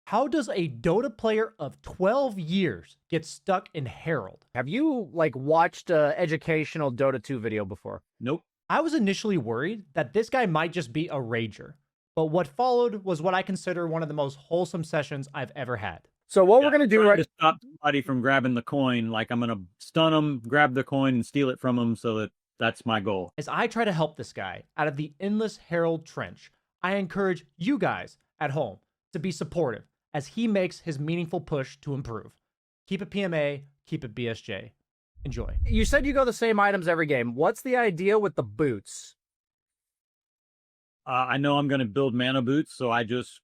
How does a Dota player of 12 years get stuck in Herald? Have you watched a educational Dota 2 video before? Nope. I was initially worried that this guy might just be a rager, but what followed was what I consider one of the most wholesome sessions I've ever had. So what we're gonna do to stop somebody from grabbing the coin, like I'm gonna stun them, grab the coin, and steal it from them. So that's my goal. As I try to help this guy out of the endless Herald trench, I encourage you guys at home to be supportive as he makes his meaningful push to improve. Keep it PMA, keep it BSJ. Enjoy. You said you go the same items every game. What's the idea with the boots? I know I'm going to build mana boots, so I just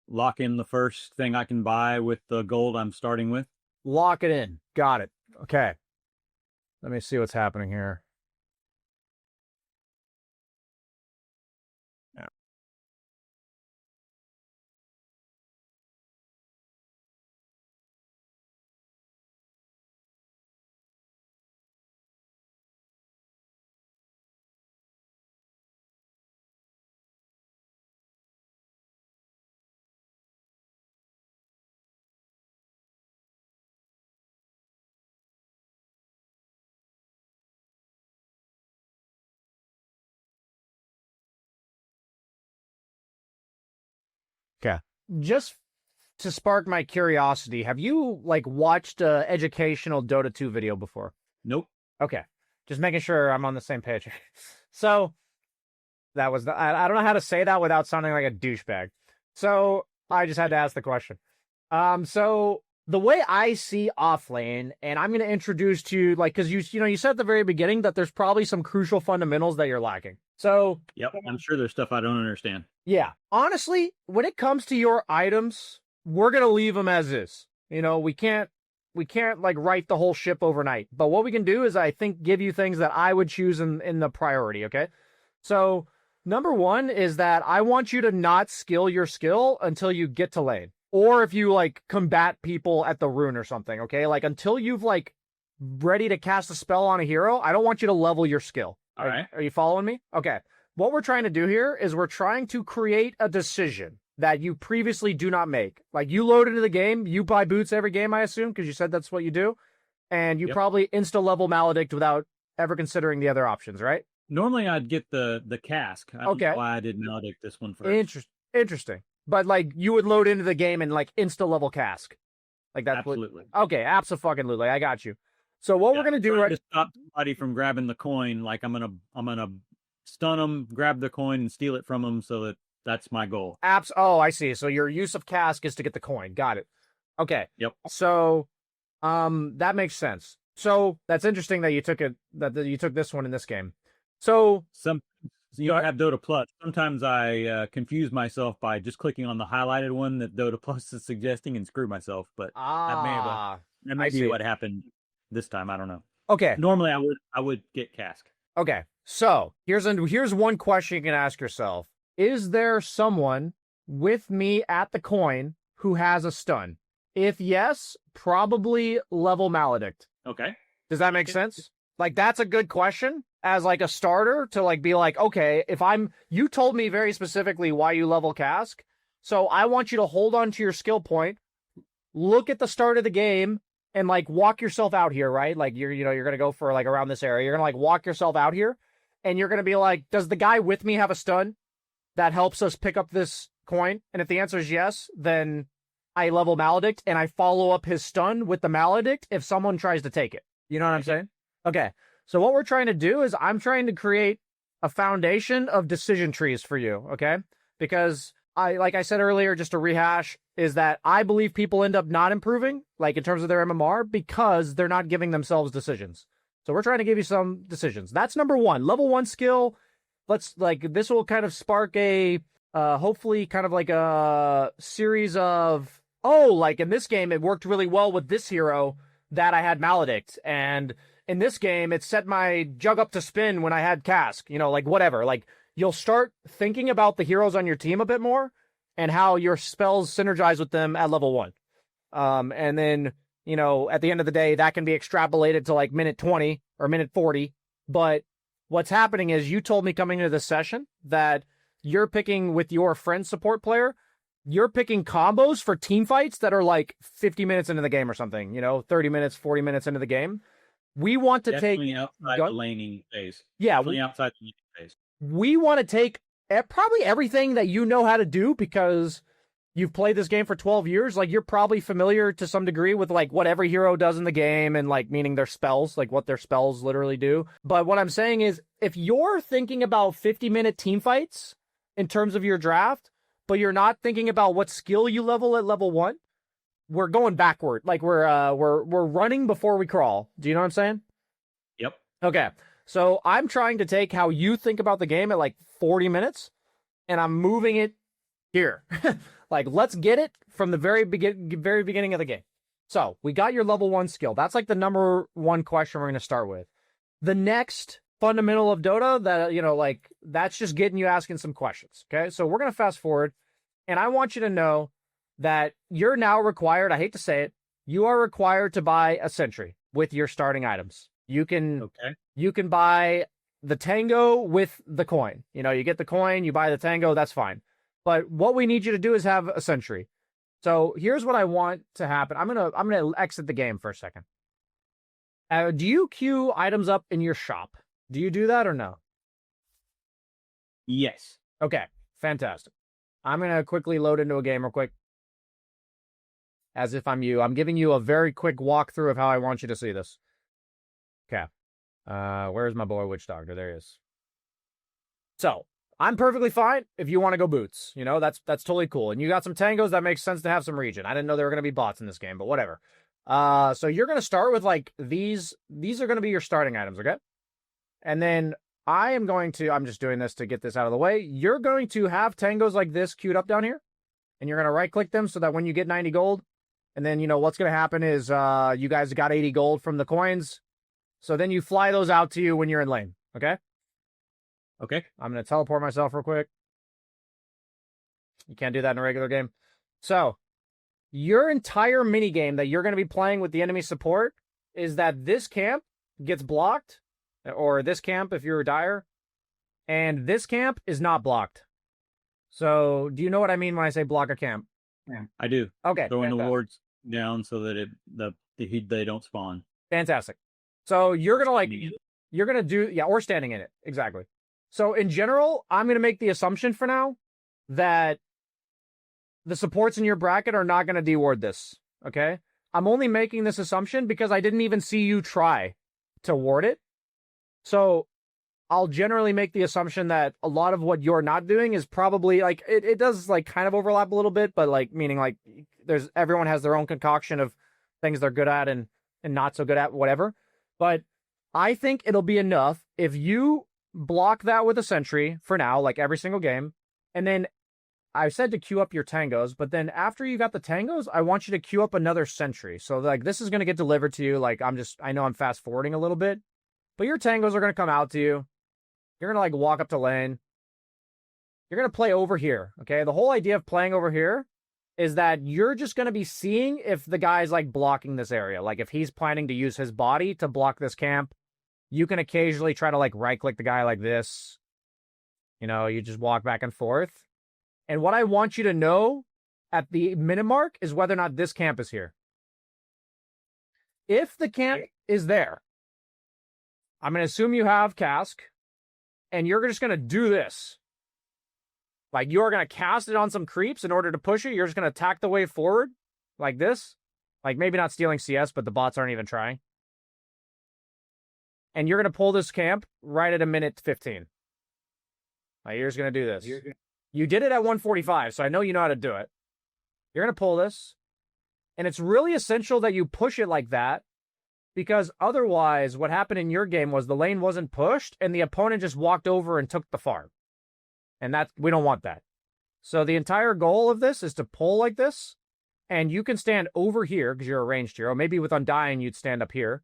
lock in the first thing I can buy with the gold I'm starting with. Lock it in. Got it. Okay. Let me see what's happening here. Yeah. Okay. Just to spark my curiosity, have you watched a educational Dota 2 video before? Nope. Okay. Just making sure I'm on the same page. So that was I don't know how to say that without sounding like a douchebag. So I just had to ask the question. So the way I see offlane, and I'm going to introduce to you, because you said at the very beginning that there's probably some crucial fundamentals that you're lacking. So yep, I'm sure there's stuff I don't understand. Yeah, honestly, when it comes to your items, we're going to leave them as is. We can't right the whole ship overnight. But what we can do is, I think, give you things that I would choose in the priority, okay? So number one is that I want you to not skill your skill until you get to lane. Or if you combat people at the rune or something, okay? Until you've ready to cast a spell on a hero, I don't want you to level your skill. All right. Are you following me? Okay. What we're trying to do here is we're trying to create a decision that you previously do not make. You load into the game, you buy boots every game, I assume, because you said that's what you do. And you probably insta-level Maledict without ever considering the other options, right? Normally I'd get the cask. I don't know why I did Maledict this one first. Interesting. But you would load into the game and insta-level cask. That's absolutely. Okay, abso-fucking-lutely. I got you. So what we're gonna do to stop somebody from grabbing the coin, like I'm gonna stun them, grab the coin, and steal it from them. So that's my goal. Oh, I see. So your use of cask is to get the coin. Got it. Okay. Yep. So, that makes sense. So that's interesting that you took it. That you took this one in this game. So you have Dota Plus. Sometimes I confuse myself by just clicking on the highlighted one that Dota Plus is suggesting and screw myself. But that may be what happened this time. I don't know. Okay. Normally I would get cask. Okay. So here's one question you can ask yourself. Is there someone with me at the coin who has a stun? If yes, probably level Maledict. Okay. Does that make sense? That's a good question as a starter to be okay, you told me very specifically why you level cask. So I want you to hold on to your skill point, look at the start of the game, and walk yourself out here, right? You're going to go for around this area. You're going to walk yourself out here, and you're going to be does the guy with me have a stun that helps us pick up this coin? And if the answer is yes, then I level Maledict and I follow up his stun with the Maledict if someone tries to take it. You know what I'm saying? Okay. So what we're trying to do is I'm trying to create a foundation of decision trees for you, okay? Because like I said earlier, just to rehash, is that I believe people end up not improving, in terms of their MMR, because they're not giving themselves decisions. So we're trying to give you some decisions. That's number one. Level 1 skill. Let's this will kind of spark a hopefully kind of a series of in this game it worked really well with this hero that I had Maledict, and in this game it set my jug up to spin when I had cask. Whatever. You'll start thinking about the heroes on your team a bit more and how your spells synergize with them at level 1. And then, at the end of the day, that can be extrapolated to minute 20 or minute 40. But what's happening is you told me coming into this session that you're picking with your friend support player you're picking combos for team fights that are like 50 minutes into the game or something, 30 minutes, 40 minutes into the game. We want to definitely outside the laning phase. Yeah. Definitely outside the laning phase. We want to take probably everything that you know how to do because you've played this game for 12 years. Like, you're probably familiar to some degree with like what every hero does in the game and like meaning their spells, like what their spells literally do. But what I'm saying is, if you're thinking about 50-minute team fights in terms of your draft, but you're not thinking about what skill you level at level 1, we're going backward. Like, we're running before we crawl. Do you know what I'm saying? Yep. Okay. So I'm trying to take how you think about the game at like 40 minutes, and I'm moving it here. Like, let's get it from the very beginning of the game. So we got your level 1 skill. That's like the number 1 question we're going to start with. The next fundamental of Dota that, that's just getting you asking some questions. Okay. So we're going to fast forward, and I want you to know that you're now required, I hate to say it, you are required to buy a sentry with your starting items. You can buy the tango with the coin. You get the coin, you buy the tango, that's fine. But what we need you to do is have a sentry. So here's what I want to happen. I'm gonna exit the game for a second. Do you queue items up in your shop? Do you do that or no? Yes. Okay, fantastic. I'm gonna quickly load into a game real quick. As if I'm you. I'm giving you a very quick walkthrough of how I want you to see this. Okay. Where's my boy Witch Doctor? There he is. So, I'm perfectly fine if you want to go boots. That's totally cool. And you got some tangos, that makes sense to have some regen. I didn't know there were going to be bots in this game, but whatever. So you're going to start with like these. These are going to be your starting items, okay? And then I'm just doing this to get this out of the way. You're going to have tangos like this queued up down here. And you're going to right click them so that when you get 90 gold, and then, what's going to happen is you guys got 80 gold from the coins. So then you fly those out to you when you're in lane, okay? Okay. I'm going to teleport myself real quick. You can't do that in a regular game. So, your entire mini game that you're going to be playing with the enemy support is that this camp gets blocked, or this camp if you're a Dire, and this camp is not blocked. So, do you know what I mean when I say block a camp? Yeah, I do. Okay. Throwing the wards down so that they don't spawn. Fantastic. So you're gonna do, or standing in it. Exactly. So in general, I'm gonna make the assumption for now that the supports in your bracket are not gonna deward this. Okay. I'm only making this assumption because I didn't even see you try to ward it. So I'll generally make the assumption that a lot of what you're not doing is probably like, it does like kind of overlap a little bit, but like meaning like everyone has their own concoction of things they're good at and not so good at, whatever. But I think it'll be enough if you block that with a sentry for now, like every single game. And then I said to queue up your tangos, but then after you got the tangos, I want you to queue up another sentry. So like this is going to get delivered to you. Like I know I'm fast forwarding a little bit, but your tangos are going to come out to you. You're going to like walk up to lane. You're going to play over here. Okay. The whole idea of playing over here is that you're just going to be seeing if the guy's like blocking this area. Like if he's planning to use his body to block this camp, you can occasionally try to like right click the guy like this. You just walk back and forth. And what I want you to know at the minute mark is whether or not this camp is here. If the camp is there, I'm going to assume you have cask, and you're just going to do this. Like, you're going to cast it on some creeps in order to push it. You're just going to attack the way forward like this. Like, maybe not stealing CS, but the bots aren't even trying. And you're going to pull this camp right at a minute 15. Like, you're just going to do this. You did it at 145, so I know you know how to do it. You're going to pull this. And it's really essential that you push it like that, because otherwise what happened in your game was the lane wasn't pushed and the opponent just walked over and took the farm. And we don't want that. So the entire goal of this is to pull like this, and you can stand over here because you're a ranged hero. Maybe with Undying, you'd stand up here.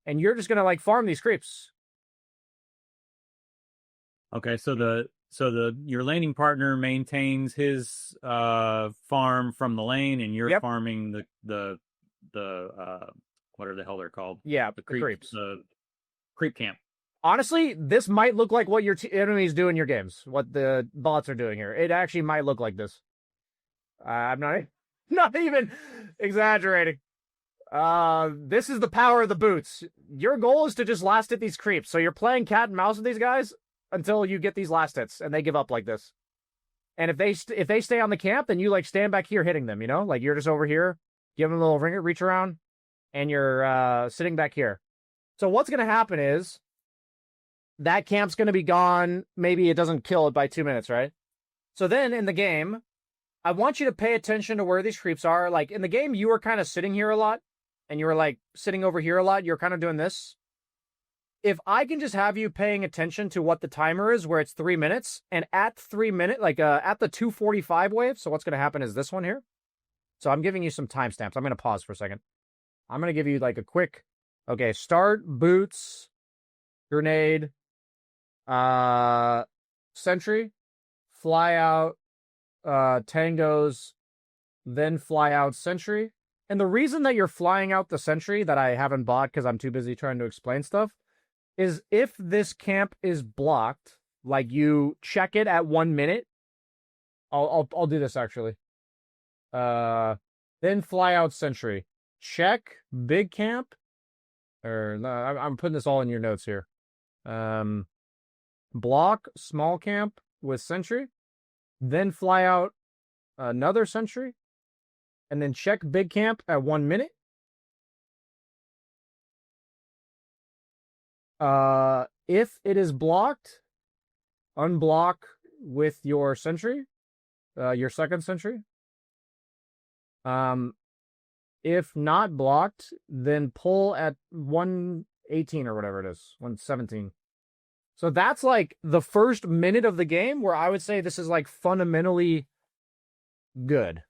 And you're just going to like farm these creeps. Okay, so your laning partner maintains his farm from the lane, and you're farming the what are the hell they're called? Yeah, the creeps. The creep camp. Honestly, this might look like what your enemies do in your games, what the bots are doing here. It actually might look like this. I'm not even exaggerating. This is the power of the boots. Your goal is to just last hit these creeps. So you're playing cat and mouse with these guys until you get these last hits, and they give up like this. And if they stay on the camp, then you like stand back here hitting them. You know, like you're just over here, give them a little ringer, reach around, and you're sitting back here. So what's gonna happen is that camp's gonna be gone. Maybe it doesn't kill it by 2 minutes, right? So then in the game, I want you to pay attention to where these creeps are. Like in the game, you were kind of sitting here a lot, and you were like sitting over here a lot. You're kind of doing this. If I can just have you paying attention to what the timer is, where it's 3 minutes, and at 3 minutes, like at the 2:45 wave, so what's going to happen is this one here. So I'm giving you some timestamps. I'm going to pause for a second. I'm going to give you like a quick, okay, start, boots, grenade, sentry, fly out, tangos, then fly out sentry. And the reason that you're flying out the sentry that I haven't bought because I'm too busy trying to explain stuff is if this camp is blocked, like you check it at 1 minute. I'll do this actually. Then fly out sentry. Check big camp. Or no, I'm putting this all in your notes here. Block small camp with sentry. Then fly out another sentry. And then check big camp at 1 minute. If it is blocked, unblock with your sentry, your second sentry. If not blocked, then pull at 118 or whatever it is, 117. So that's like the first minute of the game where I would say this is like fundamentally good.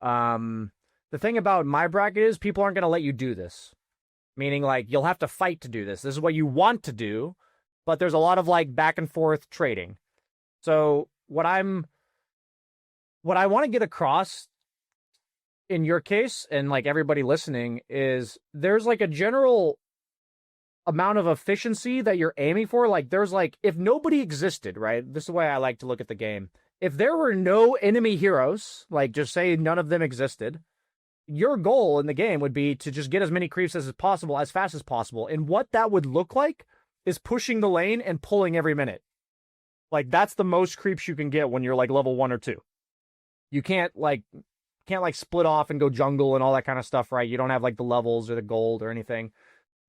The thing about my bracket is people aren't going to let you do this. Meaning like you'll have to fight to do this. This is what you want to do, but there's a lot of like back and forth trading. So what I want to get across in your case and like everybody listening is there's like a general amount of efficiency that you're aiming for. Like there's like, if nobody existed, right? This is the way I like to look at the game. If there were no enemy heroes, like just say none of them existed, your goal in the game would be to just get as many creeps as possible, as fast as possible. And what that would look like is pushing the lane and pulling every minute. Like that's the most creeps you can get when you're like level 1 or 2. You can't split off and go jungle and all that kind of stuff, right? You don't have like the levels or the gold or anything.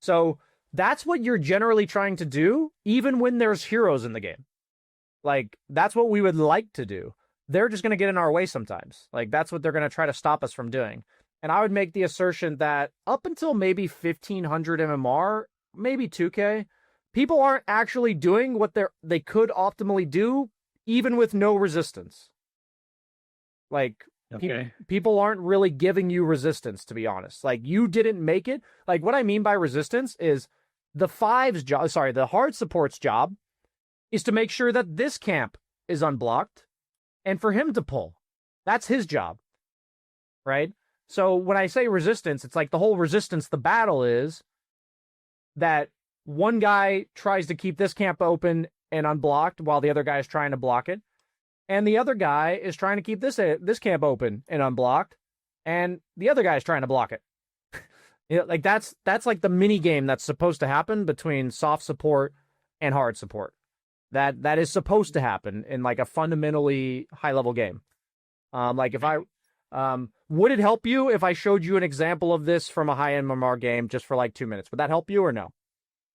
So that's what you're generally trying to do, even when there's heroes in the game. Like that's what we would like to do. They're just going to get in our way sometimes. Like that's what they're going to try to stop us from doing. And I would make the assertion that up until maybe 1500 MMR, maybe 2K, people aren't actually doing what they could optimally do, even with no resistance. Like, okay. People aren't really giving you resistance, to be honest. Like, you didn't make it. Like, what I mean by resistance is the hard support's job is to make sure that this camp is unblocked and for him to pull. That's his job, right? So when I say resistance, it's like the whole resistance, the battle is that one guy tries to keep this camp open and unblocked while the other guy is trying to block it. And the other guy is trying to keep this camp open and unblocked. And the other guy is trying to block it. You know, like that's like the mini game that's supposed to happen between soft support and hard support. That is supposed to happen in like a fundamentally high level game. Like if I would it help you if I showed you an example of this from a high end MMR game just for like 2 minutes? Would that help you or no?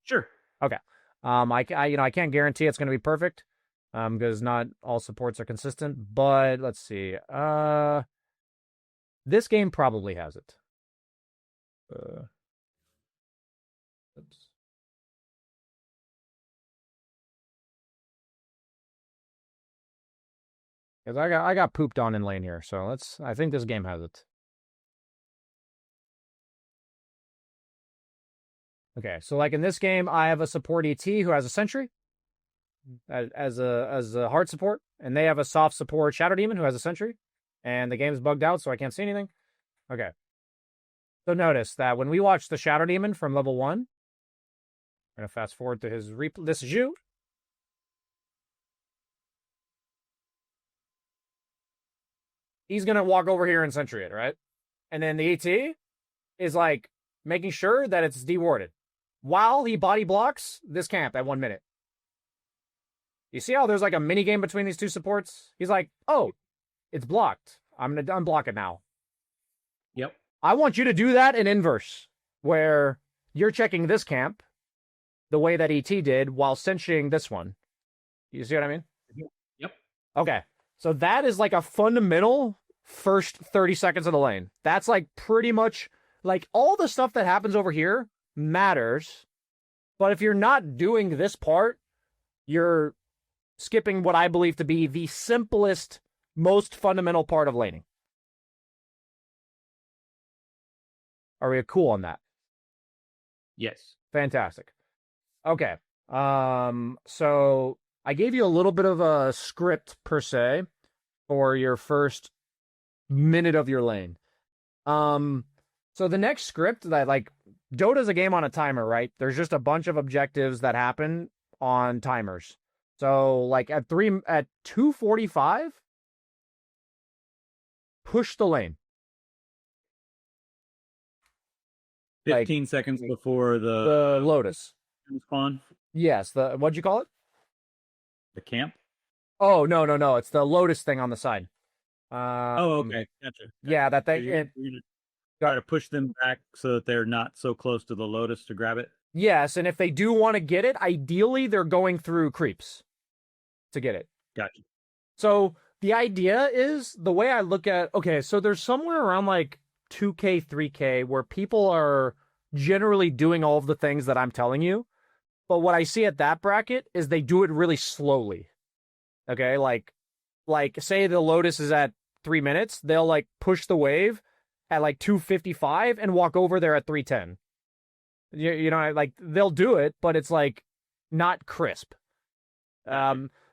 Sure. Okay. I can't guarantee it's going to be perfect. Because not all supports are consistent, but let's see. This game probably has it. Oops. Because I got pooped on in lane here, so I think this game has it. Okay, so like in this game, I have a support ET who has a sentry as a hard support, and they have a soft support Shadow Demon who has a sentry, and the game is bugged out, so I can't see anything. Okay. So notice that when we watch the Shadow Demon from level 1, we're going to fast forward to his this is you. he's going to walk over here and sentry it, right? And then the ET is like making sure that it's dewarded while he body blocks this camp at 1 minute. You see how there's like a mini game between these two supports? He's like, oh, it's blocked. I'm going to unblock it now. Yep. I want you to do that in inverse, where you're checking this camp the way that ET did while cinching this one. You see what I mean? Yep. Okay. So that is like a fundamental first 30 seconds of the lane. That's like pretty much like all the stuff that happens over here matters. But if you're not doing this part, you're skipping what I believe to be the simplest, most fundamental part of laning. Are we cool on that? Yes. Fantastic. Okay. So I gave you a little bit of a script per se for your first minute of your lane. So the next script that like Dota's a game on a timer, right? There's just a bunch of objectives that happen on timers. So like at 2:45, push the lane. 15 seconds before the Lotus spawn. Yes, what'd you call it? The camp? Oh, no. It's the Lotus thing on the side. Okay. Gotcha. Yeah, that thing. So you're gonna try to push them back so that they're not so close to the Lotus to grab it? Yes, and if they do want to get it, ideally they're going through creeps to get it. Gotcha. So the idea is, the way I look at, okay, so there's somewhere around like 2K, 3K where people are generally doing all of the things that I'm telling you. But what I see at that bracket is they do it really slowly. Okay, like say the Lotus is at 3 minutes, they'll like push the wave at like 2:55 and walk over there at 3:10. You know, like they'll do it, but it's like not crisp.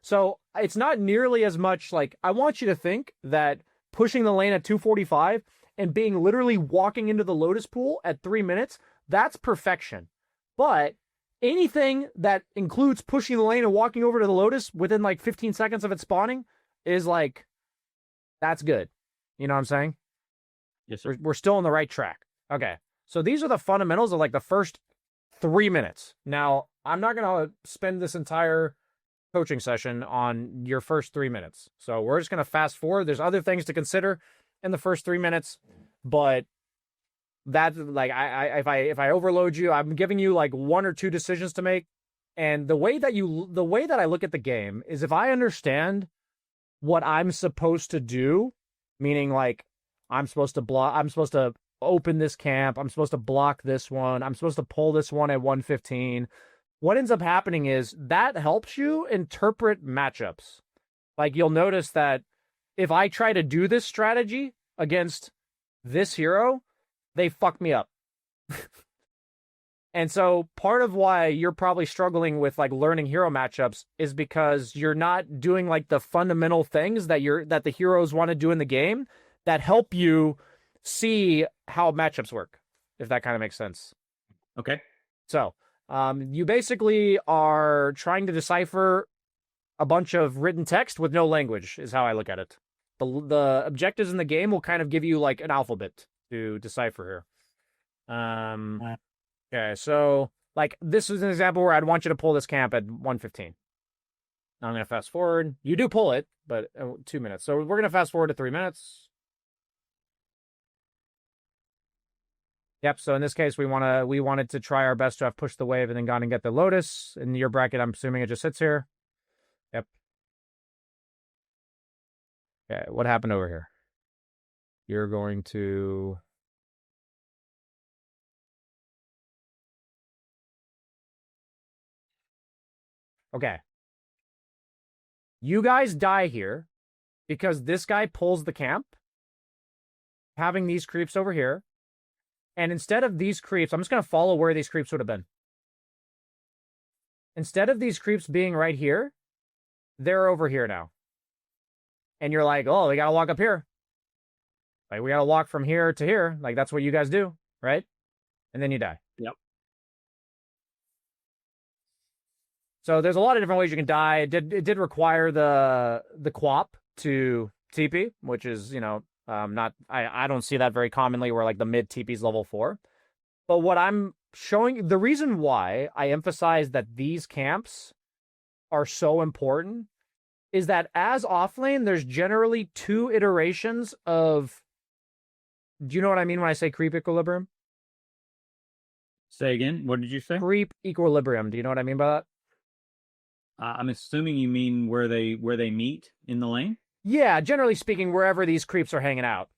So it's not nearly as much like, I want you to think that pushing the lane at 2:45 and being literally walking into the Lotus pool at 3 minutes, that's perfection. But anything that includes pushing the lane and walking over to the Lotus within like 15 seconds of it spawning is like, that's good. You know what I'm saying? Yes, sir. We're still on the right track. Okay. So these are the fundamentals of like the first 3 minutes. Now, I'm not going to spend this entire coaching session on your first 3 minutes. So we're just going to fast forward. There's other things to consider in the first 3 minutes, but that, like, if I overload you, I'm giving you like 1 or 2 decisions to make. And the way that I look at the game is, if I understand what I'm supposed to do, meaning like I'm supposed to open this camp, I'm supposed to block this one, I'm supposed to pull this one at 115. What ends up happening is that helps you interpret matchups. Like, you'll notice that if I try to do this strategy against this hero, they fuck me up. And so part of why you're probably struggling with like learning hero matchups is because you're not doing like the fundamental things that the heroes want to do in the game that help you see how matchups work, if that kind of makes sense. Okay. So, you basically are trying to decipher a bunch of written text with no language, is how I look at it. The objectives in the game will kind of give you like an alphabet to decipher here. Okay, so like this is an example where I'd want you to pull this camp at 115. I'm going to fast forward. You do pull it, but 2 minutes. So we're going to fast forward to 3 minutes. Yep, so in this case, we wanted to try our best to have pushed the wave and then gone and get the Lotus. In your bracket, I'm assuming it just sits here. Yep. Okay, what happened over here? You're going to... Okay. You guys die here because this guy pulls the camp, having these creeps over here. And instead of these creeps, I'm just going to follow where these creeps would have been. Instead of these creeps being right here, they're over here now. And you're like, oh, we got to walk up here. Like, we got to walk from here to here. Like, that's what you guys do, right? And then you die. Yep. So there's a lot of different ways you can die. It did require the QOP to TP, which is, you know, I don't see that very commonly where like the mid TP's level 4. But what I'm showing, the reason why I emphasize that these camps are so important is that as offlane, there's generally 2 iterations of. Do you know what I mean when I say creep equilibrium? Say again. What did you say? Creep equilibrium. Do you know what I mean by that? I'm assuming you mean where they meet in the lane. Yeah, generally speaking, wherever these creeps are hanging out.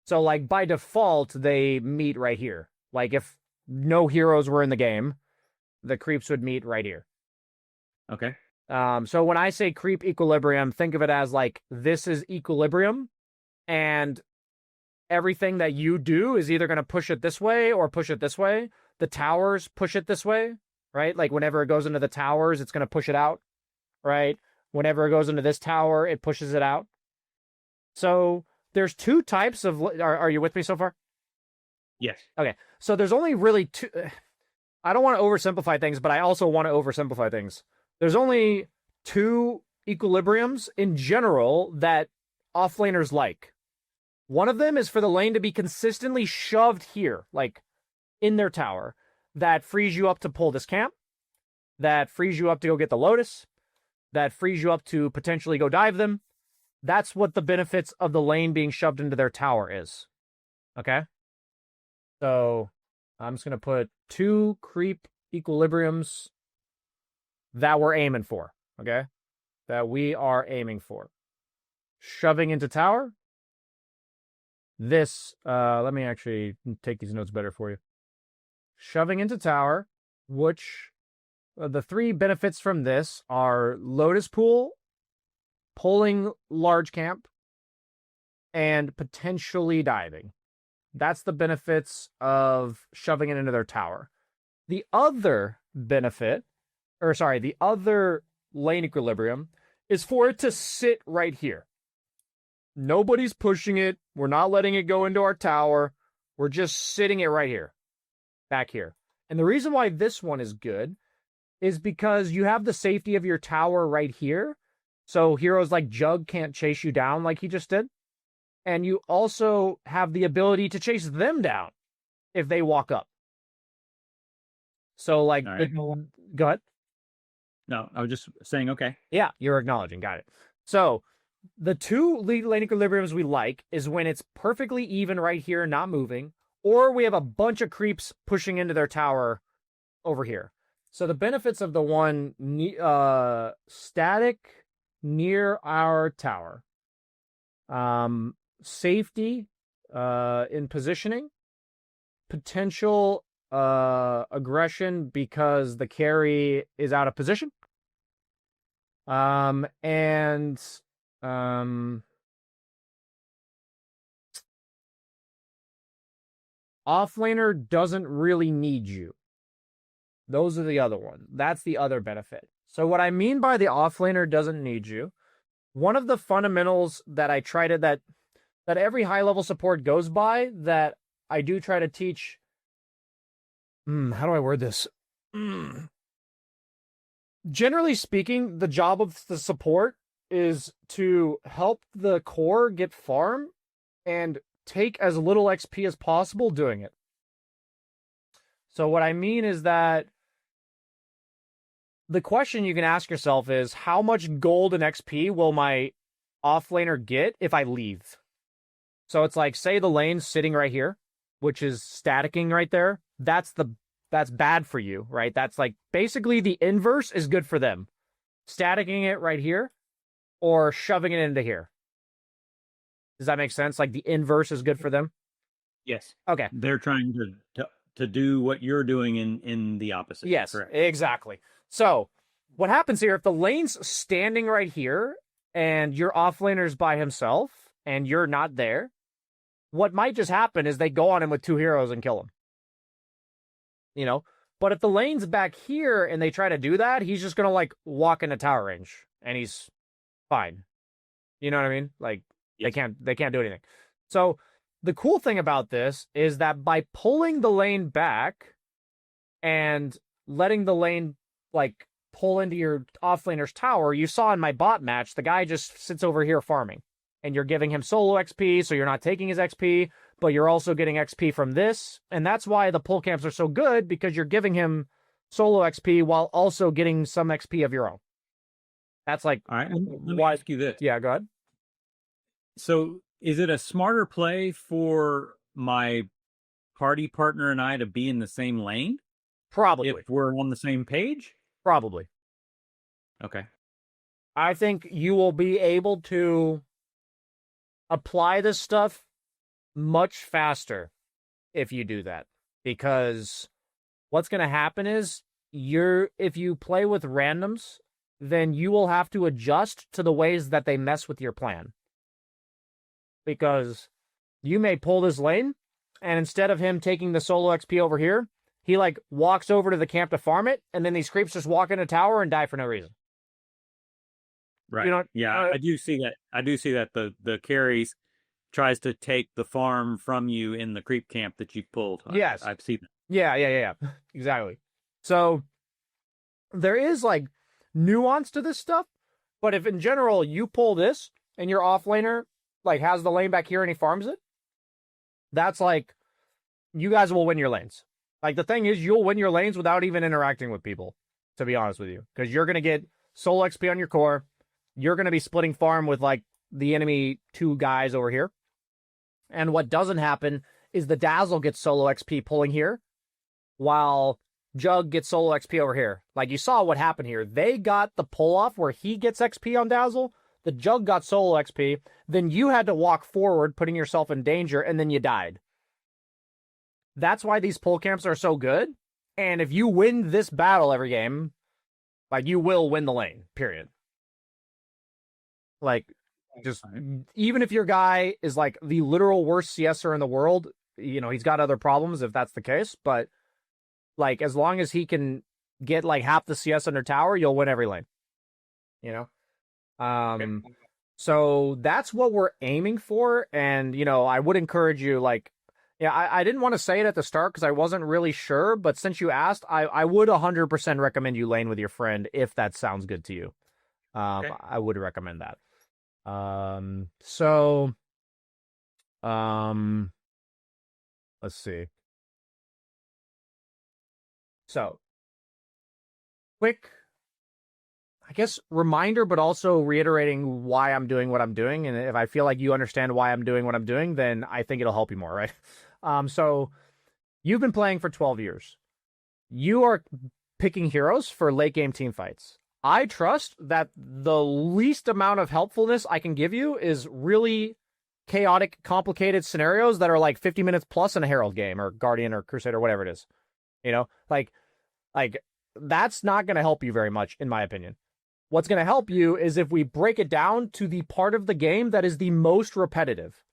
So, like, by default, they meet right here. Like, if no heroes were in the game, the creeps would meet right here. Okay. So when I say creep equilibrium, think of it as, like, this is equilibrium, and everything that you do is either going to push it this way or push it this way. The towers push it this way, right? Like, whenever it goes into the towers, it's going to push it out, right? Whenever it goes into this tower, it pushes it out. So there's 2 types of. Are you with me so far? Yes. Okay. So there's only really 2. I don't want to oversimplify things, but I also want to oversimplify things. There's only 2 equilibriums in general that offlaners like. One of them is for the lane to be consistently shoved here, like in their tower. That frees you up to pull this camp. That frees you up to go get the Lotus. That frees you up to potentially go dive them. That's what the benefits of the lane being shoved into their tower is. Okay? So I'm just going to put 2 creep equilibriums that we're aiming for. Okay? That we are aiming for. Shoving into tower. This, let me actually take these notes better for you. Shoving into tower, which the 3 benefits from this are Lotus Pool, pulling large camp, and potentially diving. That's the benefits of shoving it into their tower. The other benefit, the other lane equilibrium is for it to sit right here. Nobody's pushing it. We're not letting it go into our tower. We're just sitting it right here, back here. And the reason why this one is good is because you have the safety of your tower right here. So heroes like Jug can't chase you down like he just did. And you also have the ability to chase them down if they walk up. So, like, right. Go ahead. No, I was just saying, okay. Yeah, you're acknowledging. Got it. So, the 2 lane equilibriums we like is when it's perfectly even right here, not moving, or we have a bunch of creeps pushing into their tower over here. So the benefits of the one static near our tower, safety in positioning, potential aggression because the carry is out of position, and offlaner doesn't really need you. Those are the other ones. That's the other benefit. So what I mean by the offlaner doesn't need you, one of the fundamentals that I try to that every high level support goes by, that I do try to teach. How do I word this? Generally speaking, the job of the support is to help the core get farm and take as little XP as possible doing it. So what I mean is that the question you can ask yourself is, how much gold and XP will my offlaner get if I leave? So it's like, say the lane's sitting right here, which is staticking right there. That's bad for you, right? That's like basically the inverse is good for them. Staticking it right here or shoving it into here. Does that make sense? Like the inverse is good for them? Yes. Okay. They're trying to do what you're doing in the opposite. Yes, correct. Exactly. So what happens here, if the lane's standing right here and your offlaner's by himself and you're not there, what might just happen is they go on him with 2 heroes and kill him. You know? But if the lane's back here and they try to do that, he's just going to like walk into tower range and he's fine. You know what I mean? Like yes. They can't do anything. So the cool thing about this is that by pulling the lane back and letting the lane like pull into your offlaner's tower, you saw in my bot match, the guy just sits over here farming. and you're giving him solo XP, so you're not taking his XP, but you're also getting XP from this. And that's why the pull camps are so good, because you're giving him solo XP while also getting some XP of your own. That's like... All right, let me ask you this. Yeah, go ahead. So is it a smarter play for my party partner and I to be in the same lane? Probably. If we're on the same page? Probably. Okay. I think you will be able to apply this stuff much faster if you do that. Because what's going to happen is if you play with randoms, then you will have to adjust to the ways that they mess with your plan. Because you may pull this lane, and instead of him taking the solo XP over here, he like walks over to the camp to farm it, and then these creeps just walk in a tower and die for no reason. Right. I do see that. I do see that the carries tries to take the farm from you in the creep camp that you pulled. Yes. I've seen that. Yeah. Exactly. So there is like nuance to this stuff, but if in general you pull this and your offlaner like has the lane back here and he farms it, that's like you guys will win your lanes. Like the thing is, you'll win your lanes without even interacting with people, to be honest with you, because you're gonna get solo XP on your core. You're gonna be splitting farm with like the enemy 2 guys over here, and what doesn't happen is the Dazzle gets solo XP pulling here, while Jug gets solo XP over here. Like you saw what happened here. They got the pull off where he gets XP on Dazzle. The Jug got solo XP. Then you had to walk forward, putting yourself in danger, and then you died. That's why these pull camps are so good. And if you win this battle every game, like you will win the lane, period. Like, just even if your guy is like the literal worst CSer in the world, you know, he's got other problems if that's the case, but like as long as he can get like half the CS under tower, you'll win every lane. You know? So that's what we're aiming for. And, you know, I would encourage you, like, yeah, I didn't want to say it at the start because I wasn't really sure, but since you asked, I would 100% recommend you lane with your friend if that sounds good to you. Okay. I would recommend that. Let's see. So, quick, I guess, reminder, but also reiterating why I'm doing what I'm doing. And if I feel like you understand why I'm doing what I'm doing, then I think it'll help you more, right? So you've been playing for 12 years. You are picking heroes for late game team fights. I trust that the least amount of helpfulness I can give you is really chaotic, complicated scenarios that are like 50 minutes plus in a Herald game or Guardian or Crusade or whatever it is. You know, like that's not going to help you very much, in my opinion. What's going to help you is if we break it down to the part of the game that is the most repetitive.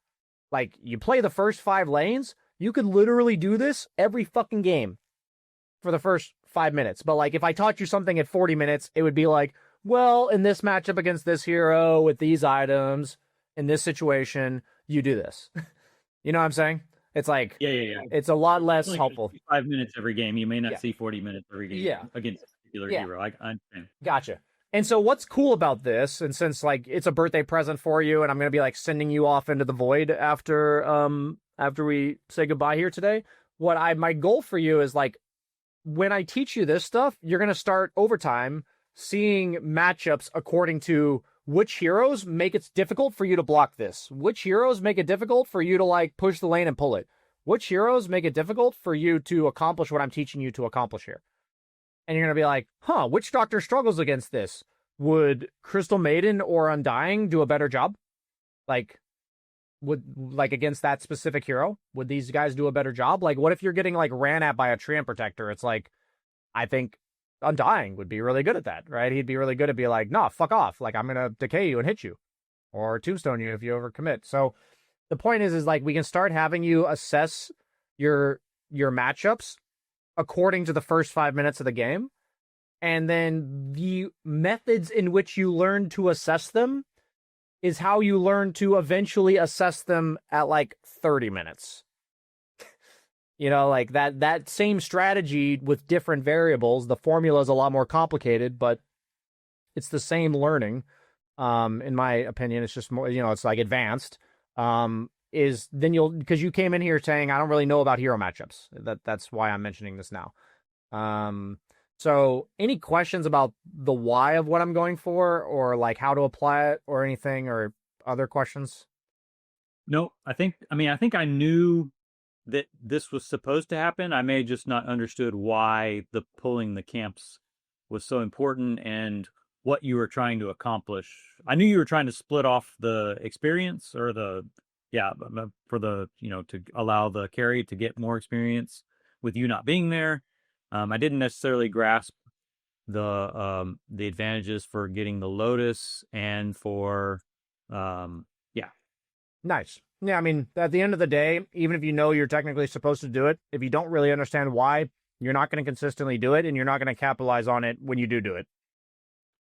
Like, you play the first 5 lanes, you could literally do this every fucking game for the first 5 minutes. But, like, if I taught you something at 40 minutes, it would be like, well, in this matchup against this hero with these items, in this situation, you do this. You know what I'm saying? It's like, yeah. It's a lot less helpful. 5 minutes every game. You may not see 40 minutes every game against a particular hero. I understand. Gotcha. And so what's cool about this, and since like it's a birthday present for you, and I'm gonna be like sending you off into the void after we say goodbye here today, my goal for you is like when I teach you this stuff, you're gonna start over time seeing matchups according to which heroes make it difficult for you to block this, which heroes make it difficult for you to like push the lane and pull it, which heroes make it difficult for you to accomplish what I'm teaching you to accomplish here. And you're going to be like, which doctor struggles against this? Would Crystal Maiden or Undying do a better job? Like against that specific hero? Would these guys do a better job? Like, what if you're getting like ran at by a Treant Protector? It's like, I think Undying would be really good at that, right? He'd be really good at be like, nah, fuck off. Like, I'm going to decay you and hit you. Or tombstone you if you overcommit. So the point is like, we can start having you assess your matchups according to the first 5 minutes of the game. And then the methods in which you learn to assess them is how you learn to eventually assess them at like 30 minutes. You know, like that same strategy with different variables. The formula is a lot more complicated, but it's the same learning. in my opinion, it's just more, it's like advanced, is then because you came in here saying, I don't really know about hero matchups. That's why I'm mentioning this now. So any questions about the why of what I'm going for, or like how to apply it, or anything, or other questions? No, I think I knew that this was supposed to happen. I may just not understood why the pulling the camps was so important and what you were trying to accomplish. I knew you were trying to split off the experience, or for the, to allow the carry to get more experience with you not being there. I didn't necessarily grasp the advantages for getting the Lotus and for Nice. Yeah, I mean, at the end of the day, even if you know you're technically supposed to do it, if you don't really understand why, you're not going to consistently do it, and you're not going to capitalize on it when you do it.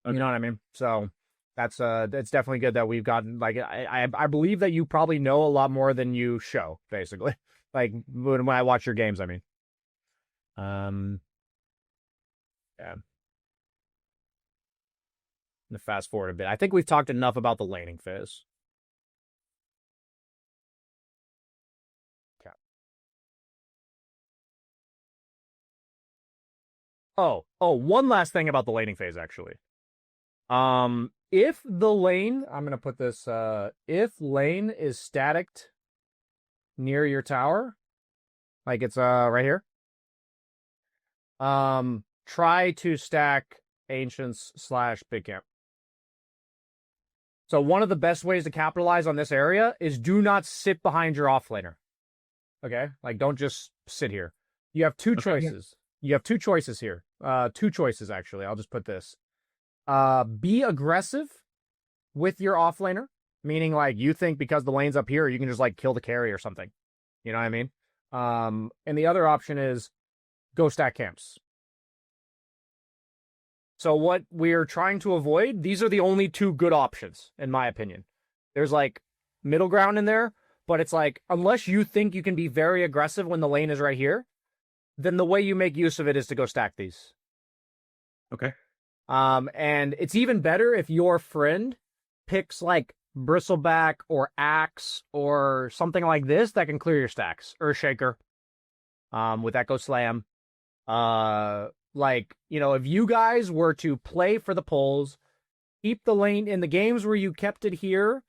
Okay. You know what I mean? So that's it's definitely good that we've gotten, like, I believe that you probably know a lot more than you show, basically. Like when I watch your games, I mean. Yeah. I'm gonna fast forward a bit. I think we've talked enough about the laning phase. Oh, one last thing about the laning phase, actually. If the lane, I'm going to put this, if lane is staticked near your tower, like it's, right here, try to stack Ancients / Big Camp. So one of the best ways to capitalize on this area is do not sit behind your offlaner. Okay? Like, don't just sit here. You have two choices. You have two choices here. Two choices, actually. I'll just put this. Be aggressive with your offlaner, meaning, like, you think because the lane's up here, you can just, like, kill the carry or something. You know what I mean? And the other option is go stack camps. So what we're trying to avoid, these are the only two good options, in my opinion. There's, like, middle ground in there, but it's like, unless you think you can be very aggressive when the lane is right here, then the way you make use of it is to go stack these. Okay. And it's even better if your friend picks, like, Bristleback or Axe or something like this that can clear your stacks. Earthshaker, with Echo Slam. Like, if you guys were to play for the pulls, keep the lane in the games where you kept it here,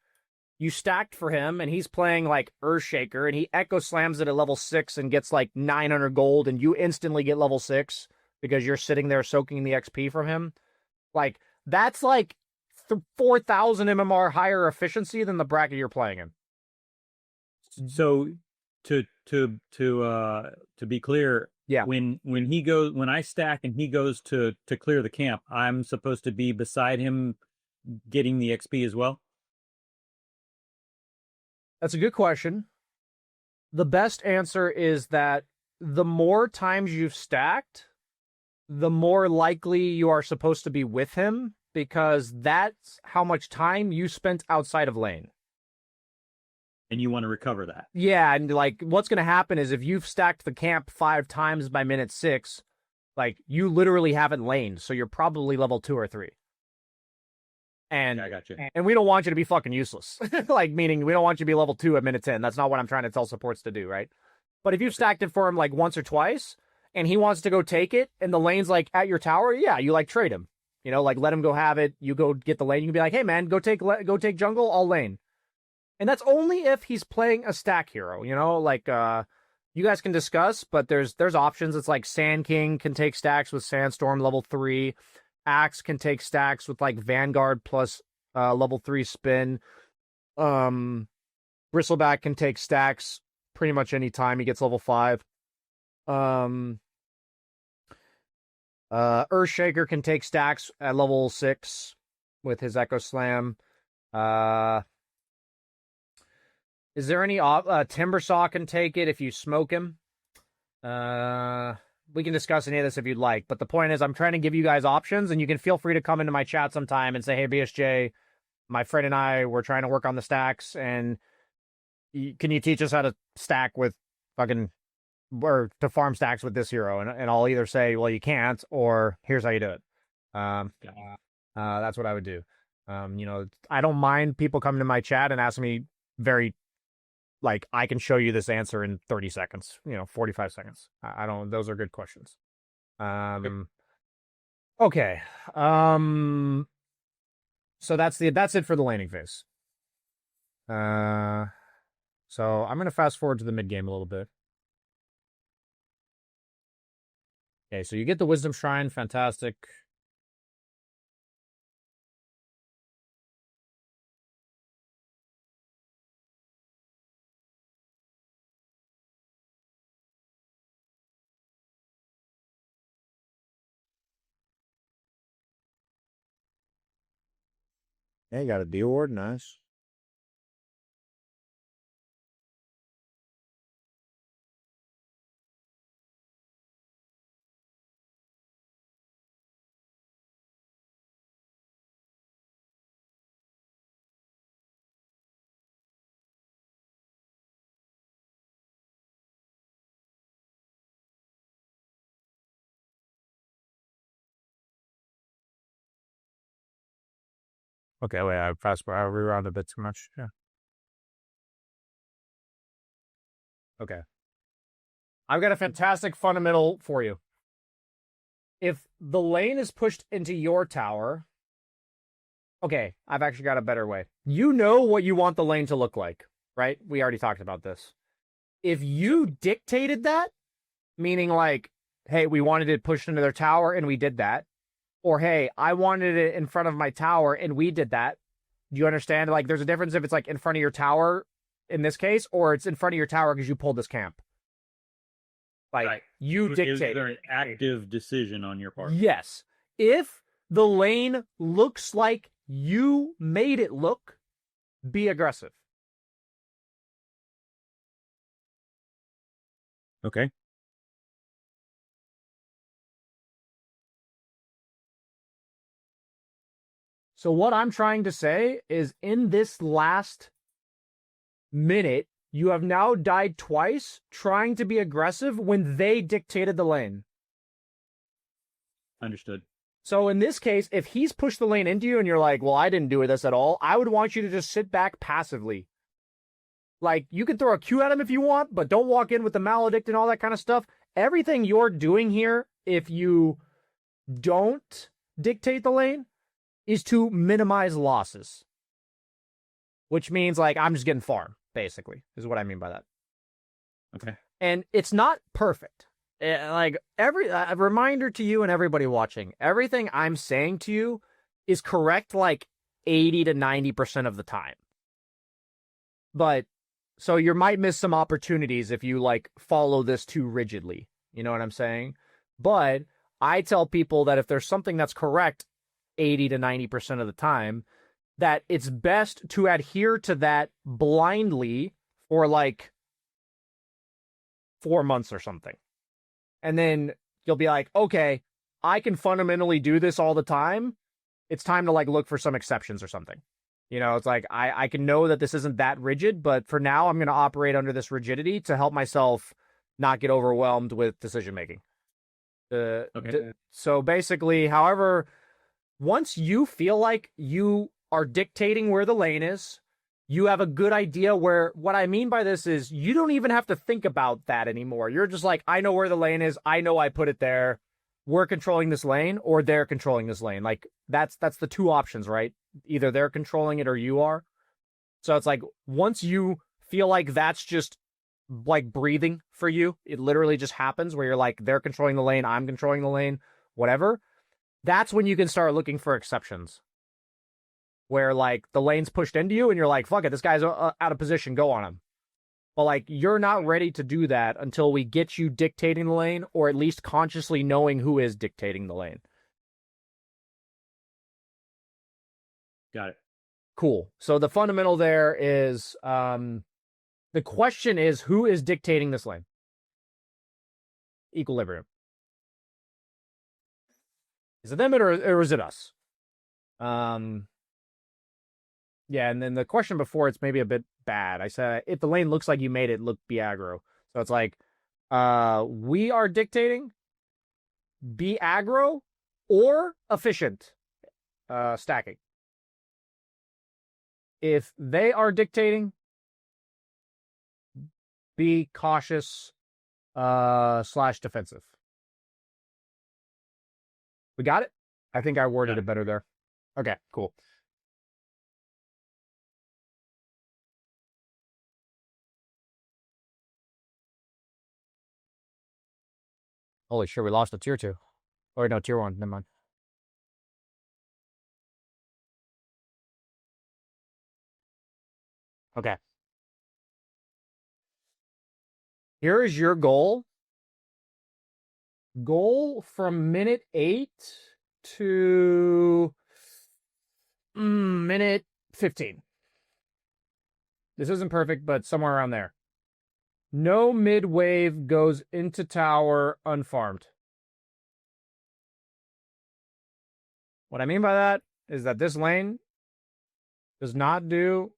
you stacked for him, and he's playing, like, Earthshaker, and he Echo Slams it at level 6 and gets, like, 900 gold, and you instantly get level 6 because you're sitting there soaking the XP from him. Like, that's, like, 4,000 MMR higher efficiency than the bracket you're playing in. So, to be clear, yeah, when I stack and he goes to clear the camp, I'm supposed to be beside him getting the XP as well? That's a good question. The best answer is that the more times you've stacked, the more likely you are supposed to be with him, because that's how much time you spent outside of lane. And you want to recover that. Yeah, and, like, what's going to happen is if you've stacked the camp 5 times by minute 6, like, you literally haven't laned, so you're probably level 2 or 3. And I got you. And we don't want you to be fucking useless. Like, meaning we don't want you to be level 2 at minute 10. That's not what I'm trying to tell supports to do, right? But if you've stacked it for him, like, once or twice, and he wants to go take it, and the lane's, like, at your tower, yeah, you, like, trade him. Like, let him go have it. You go get the lane. You can be like, hey, man, go take jungle, I'll lane. And that's only if he's playing a stack hero, like, you guys can discuss, but there's options. It's like Sand King can take stacks with Sandstorm level 3. Axe can take stacks with, like, Vanguard plus level 3 spin. Bristleback can take stacks pretty much any time he gets level 5. Earthshaker can take stacks at level 6 with his Echo Slam. Is there any Timbersaw can take it if you smoke him? We can discuss any of this if you'd like, but the point is I'm trying to give you guys options, and you can feel free to come into my chat sometime and say, hey, BSJ, my friend and I, we're trying to work on the stacks, and can you teach us how to stack with or to farm stacks with this hero? And I'll either say, well, you can't, or here's how you do it. That's what I would do. I don't mind people coming to my chat and asking me very, like, I can show you this answer in 30 seconds, 45 seconds. I don't, those are good questions. Okay. So that's it for the laning phase. So I'm going to fast forward to the mid game a little bit. Okay, so you get the Wisdom Shrine, fantastic. Yeah, you got a D ward, nice. Okay, wait, I rewound a bit too much. Yeah. Okay. I've got a fantastic fundamental for you. If the lane is pushed into your tower, okay, I've actually got a better way. You know what you want the lane to look like, right? We already talked about this. If you dictated that, meaning like, hey, we wanted it pushed into their tower and we did that, or hey, I wanted it in front of my tower and we did that. Do you understand? Like, there's a difference if it's like in front of your tower in this case, or it's in front of your tower because you pulled this camp. Like, right. You dictate. Is there an active decision on your part? Yes. If the lane looks like you made it look, be aggressive. Okay. So what I'm trying to say is in this last minute, you have now died twice trying to be aggressive when they dictated the lane. Understood. So in this case, if he's pushed the lane into you and you're like, well, I didn't do this at all, I would want you to just sit back passively. Like, you can throw a Q at him if you want, but don't walk in with the maledict and all that kind of stuff. Everything you're doing here, if you don't dictate the lane, is to minimize losses. Which means, like, I'm just getting farm, basically, is what I mean by that. Okay. And it's not perfect. Like, a reminder to you and everybody watching, everything I'm saying to you is correct like 80 to 90% of the time. But, so you might miss some opportunities if you, like, follow this too rigidly. You know what I'm saying? But I tell people that if there's something that's correct 80 to 90% of the time, that it's best to adhere to that blindly for like 4 months or something. And then you'll be like, okay, I can fundamentally do this all the time. It's time to like look for some exceptions or something. You know, it's like, I can know that this isn't that rigid, but for now I'm going to operate under this rigidity to help myself not get overwhelmed with decision making. Okay. So basically, however, once you feel like you are dictating where the lane is, you have a good idea where, what I mean by this is you don't even have to think about that anymore. You're just like, I know where the lane is. I know I put it there. We're controlling this lane or they're controlling this lane. Like, that's the two options, right? Either they're controlling it or you are. So it's like, once you feel like that's just like breathing for you, it literally just happens where you're like, they're controlling the lane, I'm controlling the lane, whatever. That's when you can start looking for exceptions. Where, like, the lane's pushed into you and you're like, fuck it, this guy's out of position, go on him. But, like, you're not ready to do that until we get you dictating the lane, or at least consciously knowing who is dictating the lane. Got it. Cool. So the fundamental there is, the question is, who is dictating this lane? Equilibrium. Is it them or is it us? Yeah, and then the question before, it's maybe a bit bad. I said, if the lane looks like you made it, be aggro. So it's like, we are dictating, be aggro, or efficient stacking. if they are dictating, be cautious / defensive. We got it? I think I worded it better there. Okay, cool. Holy shit, we lost a tier 2. Or no, tier 1, never mind. Okay. Here is your goal. Goal from minute 8 to minute 15. This isn't perfect, but somewhere around there. No mid wave goes into tower unfarmed. What I mean by that is that this lane does not do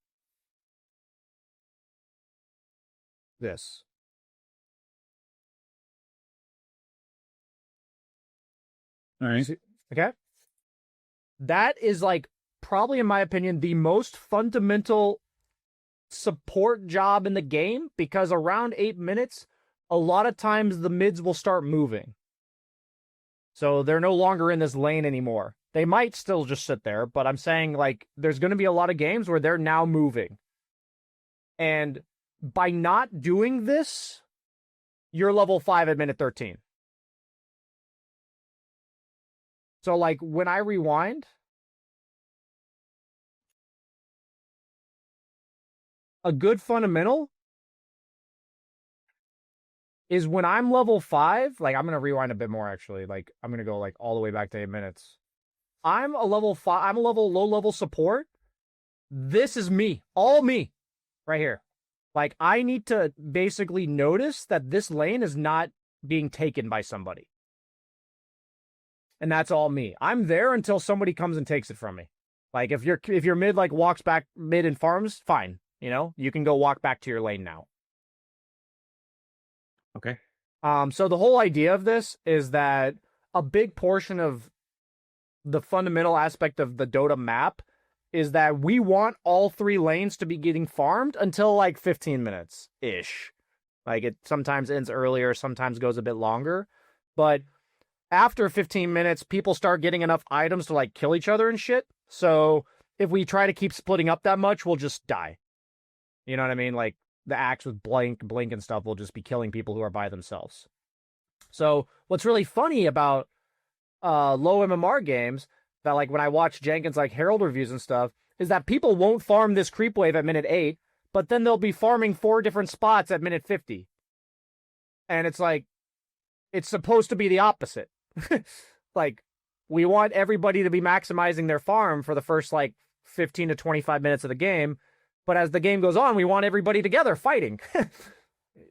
this. All right. Okay. That is like probably, in my opinion, the most fundamental support job in the game, because around 8 minutes, a lot of times the mids will start moving. So they're no longer in this lane anymore. They might still just sit there, but I'm saying like there's going to be a lot of games where they're now moving. And by not doing this, you're level 5 at minute 13. So like when I rewind, a good fundamental is when I'm level 5, like I'm going to rewind a bit more actually. Like I'm going to go like all the way back to 8 minutes. I'm a level 5, I'm a low level support. This is me, all me right here. Like I need to basically notice that this lane is not being taken by somebody. And that's all me. I'm there until somebody comes and takes it from me. Like if your mid like walks back mid and farms, fine. You know, you can go walk back to your lane now. Okay. So the whole idea of this is that a big portion of the fundamental aspect of the Dota map is that we want all 3 lanes to be getting farmed until like 15 minutes ish. Like it sometimes ends earlier, sometimes goes a bit longer, but after 15 minutes, people start getting enough items to like kill each other and shit. So if we try to keep splitting up that much, we'll just die. You know what I mean? Like the axe with blink and stuff will just be killing people who are by themselves. So what's really funny about low MMR games that like when I watch Jenkins like Herald reviews and stuff is that people won't farm this creep wave at minute 8, but then they'll be farming 4 different spots at minute 50. And it's like, it's supposed to be the opposite. Like we want everybody to be maximizing their farm for the first like 15 to 25 minutes of the game. But as the game goes on, we want everybody together fighting.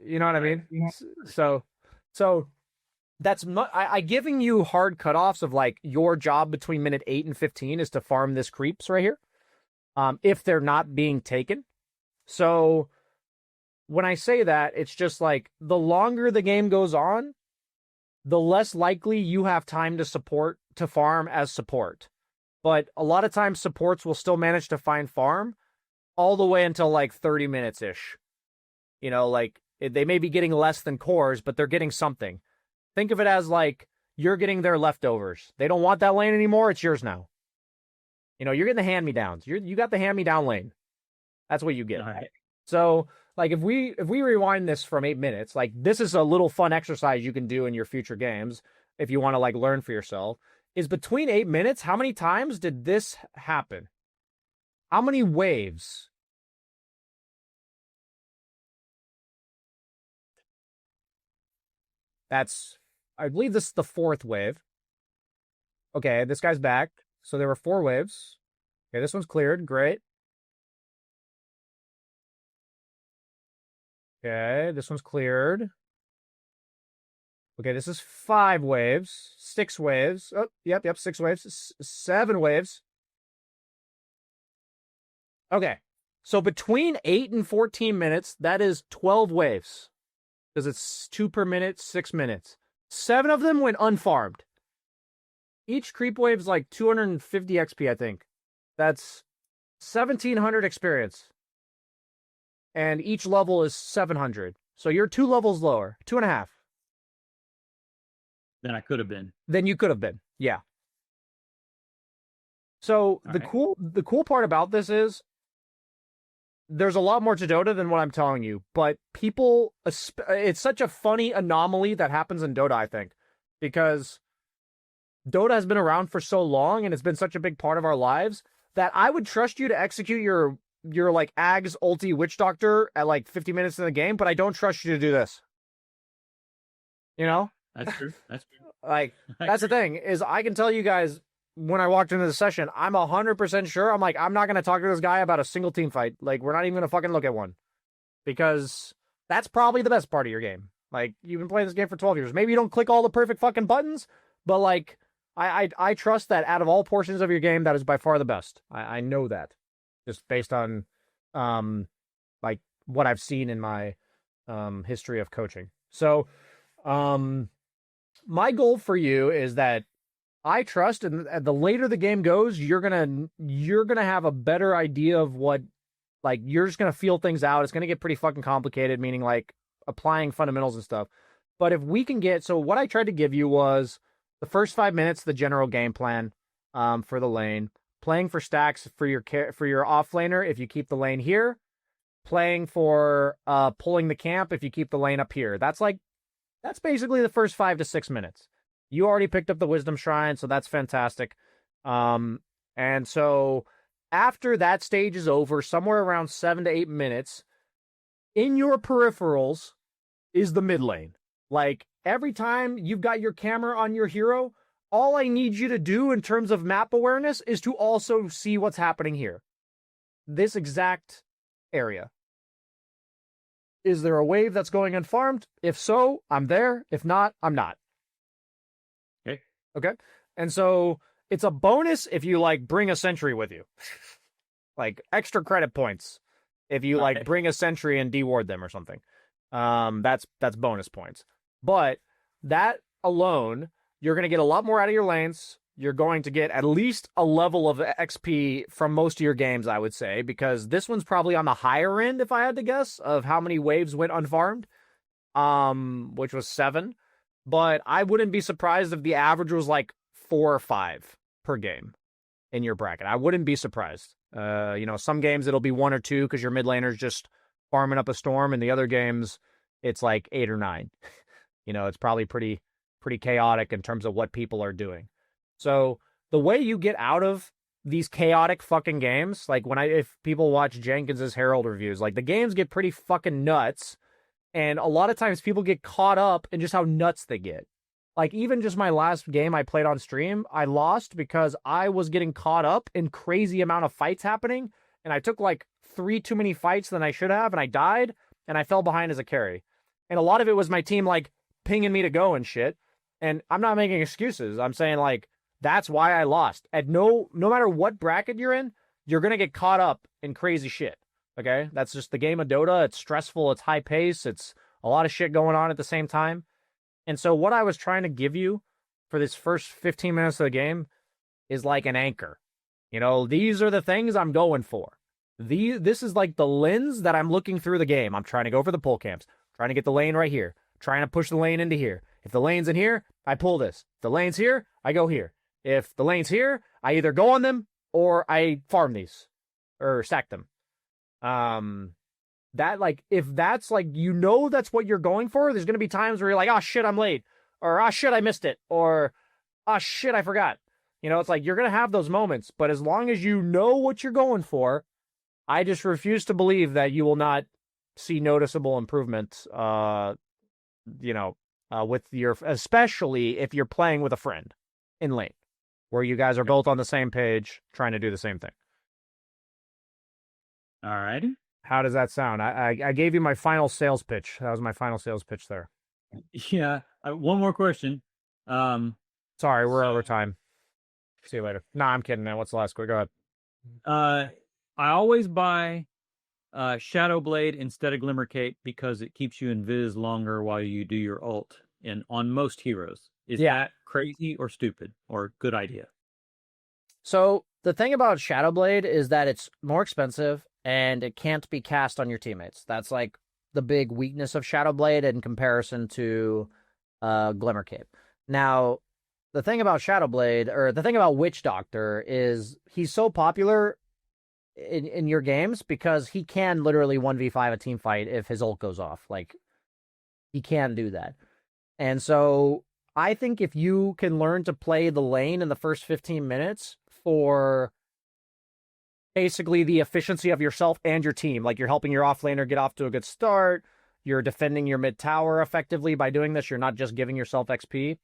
You know what I mean? So that's not, I giving you hard cutoffs of like your job between minute 8 and 15 is to farm this creeps right here. If they're not being taken. So when I say that, it's just like the longer the game goes on, the less likely you have time to farm as support. But a lot of times supports will still manage to find farm all the way until like 30 minutes ish. You know, like they may be getting less than cores, but they're getting something. Think of it as like you're getting their leftovers. They don't want that lane anymore. It's yours now. You know, you're getting the hand-me-downs. You got the hand-me-down lane. That's what you get. Right. So like if we rewind this from 8 minutes, like this is a little fun exercise you can do in your future games if you want to like learn for yourself, is between 8 minutes, how many times did this happen? How many waves? I believe this is the 4th wave. Okay, this guy's back. So there were 4 waves. Okay, this one's cleared. Great. Okay, this one's cleared. Okay, this is 5 waves. 6 waves. Oh, yep, 6 waves. 7 waves. Okay, so between 8 and 14 minutes, that is 12 waves. Because it's 2 per minute, 6 minutes. 7 of them went unfarmed. Each creep wave is like 250 XP, I think. That's 1,700 experience. And each level is 700. So you're 2 levels lower, 2.5. Than I could have been. Than you could have been, yeah. So the cool part about this is there's a lot more to Dota than what I'm telling you, but people, it's such a funny anomaly that happens in Dota, I think, because Dota has been around for so long and it's been such a big part of our lives that I would trust you to execute your like Ags ulti Witch Doctor at like 50 minutes in the game, but I don't trust you to do this. You know? That's true. That's true. Like, that's the thing, is I can tell you guys, when I walked into the session, I'm 100% sure, I'm like, I'm not going to talk to this guy about a single team fight. Like, we're not even going to fucking look at one. Because that's probably the best part of your game. Like, you've been playing this game for 12 years. Maybe you don't click all the perfect fucking buttons, but like, I trust that out of all portions of your game, that is by far the best. I know that. Just based on, like, what I've seen in my history of coaching. So, my goal for you is that I trust, and the later the game goes, you're gonna have a better idea of what, like, you're just gonna feel things out. It's gonna get pretty fucking complicated, meaning like applying fundamentals and stuff. But if we can get, so what I tried to give you was the first 5 minutes, the general game plan for the lane, playing for stacks for your off laner if you keep the lane here, playing for pulling the camp if you keep the lane up here. That's basically the first 5 to 6 minutes. You already picked up the Wisdom Shrine, so that's fantastic. And so after that stage is over, somewhere around 7 to 8 minutes, in your peripherals is the mid lane. Like, every time you've got your camera on your hero, all I need you to do in terms of map awareness is to also see what's happening here. This exact area. Is there a wave that's going unfarmed? If so, I'm there. If not, I'm not. Okay. And so it's a bonus if you like bring a sentry with you. Like extra credit points if you like bring a sentry and deward them or something. That's bonus points. But that alone, you're going to get a lot more out of your lanes. You're going to get at least a level of XP from most of your games, I would say, because this one's probably on the higher end, if I had to guess, of how many waves went unfarmed, which was 7. But I wouldn't be surprised if the average was like 4 or 5 per game in your bracket. I wouldn't be surprised. Some games it'll be 1 or 2 because your mid laner's just farming up a storm, and the other games it's like 8 or 9. It's probably pretty chaotic in terms of what people are doing. So the way you get out of these chaotic fucking games, like if people watch Jenkins's Herald reviews, like the games get pretty fucking nuts. And a lot of times people get caught up in just how nuts they get. Like, even just my last game I played on stream, I lost because I was getting caught up in crazy amount of fights happening. And I took like 3 too many fights than I should have. And I died and I fell behind as a carry. And a lot of it was my team like pinging me to go and shit. And I'm not making excuses. I'm saying like, that's why I lost. At no matter what bracket you're in, you're going to get caught up in crazy shit. Okay, that's just the game of Dota. It's stressful. It's high pace. It's a lot of shit going on at the same time. And so what I was trying to give you for this first 15 minutes of the game is like an anchor. These are the things I'm going for. This is like the lens that I'm looking through the game. I'm trying to go for the pull camps, trying to get the lane right here, trying to push the lane into here. If the lane's in here, I pull this. If the lane's here, I go here. If the lane's here, I either go on them or I farm these or stack them. That like, if that's like, that's what you're going for, there's going to be times where you're like, oh shit, I'm late, or oh shit, I missed it, or oh shit, I forgot. It's like, you're going to have those moments, but as long as you know what you're going for, I just refuse to believe that you will not see noticeable improvement, with especially if you're playing with a friend in lane, where you guys are both on the same page, trying to do the same thing. All right. How does that sound? I gave you my final sales pitch. That was my final sales pitch there. Yeah. One more question. Sorry, we're over time. See you later. No, I'm kidding, man. What's the last quick? Go ahead. I always buy Shadow Blade instead of Glimmer Cape because it keeps you invis longer while you do your ult on most heroes. Is that crazy or stupid or good idea? So The thing about Shadowblade is that it's more expensive and it can't be cast on your teammates. That's like the big weakness of Shadowblade in comparison to Glimmercape. Now, the thing about Shadowblade, or the thing about Witch Doctor, is he's so popular in your games because he can literally 1v5 a team fight if his ult goes off. Like, he can do that. And so I think if you can learn to play the lane in the first 15 minutes for basically the efficiency of yourself and your team, like you're helping your offlaner get off to a good start, you're defending your mid tower effectively by doing this, you're not just giving yourself XP,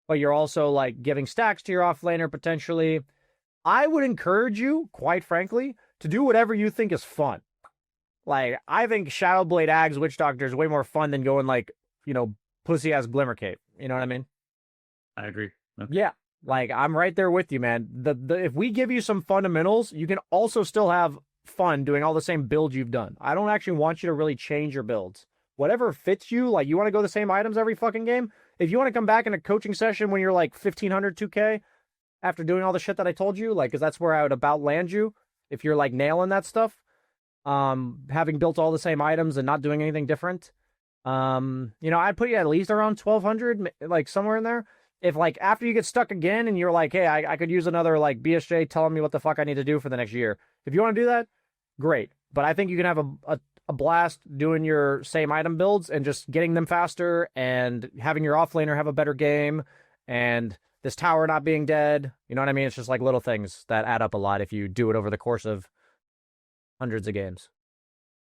but you're also like giving stacks to your offlaner potentially. I would encourage you, quite frankly, to do whatever you think is fun. Like, I think Shadowblade Ags Witch Doctor is way more fun than going like, pussy ass Glimmercape. You know what I mean? I agree. Okay. Yeah. Like, I'm right there with you, man. The if we give you some fundamentals, you can also still have fun doing all the same builds you've done. I don't actually want you to really change your builds. Whatever fits you, like, you want to go the same items every fucking game? If you want to come back in a coaching session when you're like 1,500 2K after doing all the shit that I told you, like, because that's where I would about land you if you're like nailing that stuff, having built all the same items and not doing anything different. I'd put you at least around 1,200, like somewhere in there. If like after you get stuck again and you're like, hey, I could use another like BSJ telling me what the fuck I need to do for the next year. If you want to do that, great. But I think you can have a blast doing your same item builds and just getting them faster and having your offlaner have a better game and this tower not being dead. You know what I mean? It's just like little things that add up a lot if you do it over the course of hundreds of games.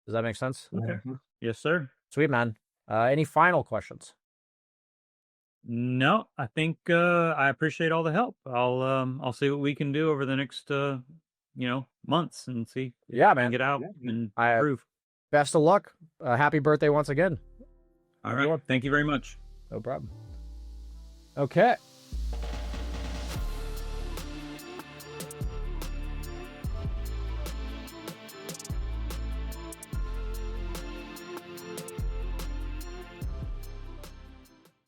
Does that make sense? Okay. Yes, sir. Sweet, man. Any final questions? No, I think I appreciate all the help. I'll see what we can do over the next months and see. Yeah, man. Get out and improve. Best of luck. Happy birthday once again. All right. Thank you very much. No problem. Okay.